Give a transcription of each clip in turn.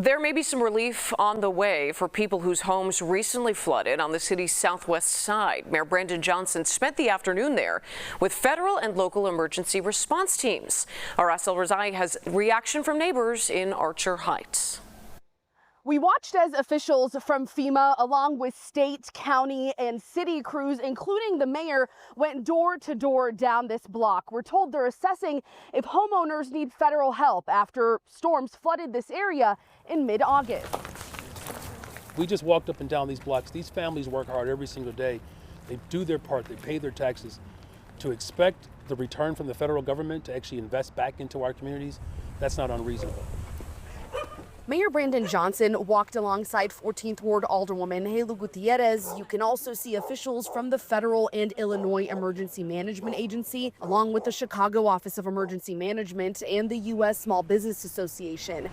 There may be some relief on the way for people whose homes recently flooded on the city's southwest side. Mayor Brandon Johnson spent the afternoon there with federal and local emergency response teams. Our Asel Rezai has reaction from neighbors in Archer Heights. We watched as officials from FEMA, along with state, county, and city crews, including the mayor, went door to door down this block. We're told they're assessing if homeowners need federal help after storms flooded this area in mid-August. We just walked up and down these blocks. These families work hard every single day. They do their part. They pay their taxes. To expect the return from the federal government to actually invest back into our communities, that's not unreasonable. Mayor Brandon Johnson walked alongside 14th Ward Alderwoman Helu Gutierrez. You can also see officials from the federal and Illinois Emergency Management Agency, along with the Chicago Office of Emergency Management and the U.S. Small Business Association.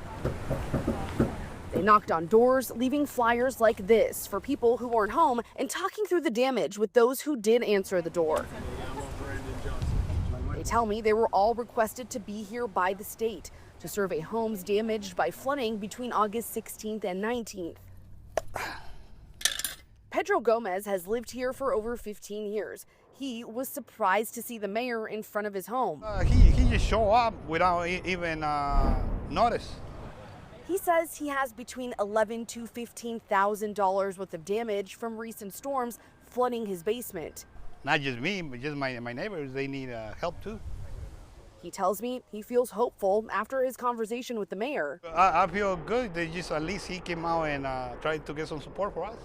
They knocked on doors, leaving flyers like this for people who weren't home and talking through the damage with those who did answer the door. They tell me they were all requested to be here by the state to survey homes damaged by flooding between August 16th and 19th. Pedro Gomez has lived here for over 15 years. He was surprised to see the mayor in front of his home. He just showed up without even notice. He says he has between $11,000 to $15,000 worth of damage from recent storms flooding his basement. Not just me, but just my neighbors, they need help too. He tells me he feels hopeful after his conversation with the mayor. I feel good that just at least he came out and tried to get some support for us.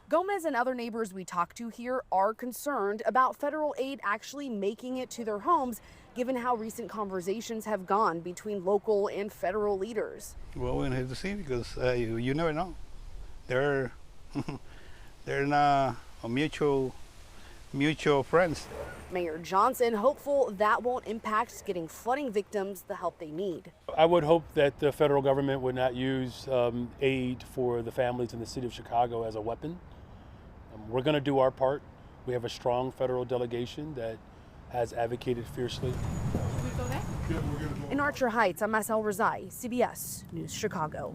Gomez and other neighbors we talked to here are concerned about federal aid actually making it to their homes, given how recent conversations have gone between local and federal leaders. Well, we're gonna have to see because you never know. They're not a mutual friends. Mayor Johnson hopeful that won't impact getting flooding victims the help they need. I would hope that the federal government would not use aid for the families in the city of Chicago as a weapon. We're going to do our part. We have a strong federal delegation that has advocated fiercely. In Archer Heights, I'm Asel Rezai, CBS News Chicago.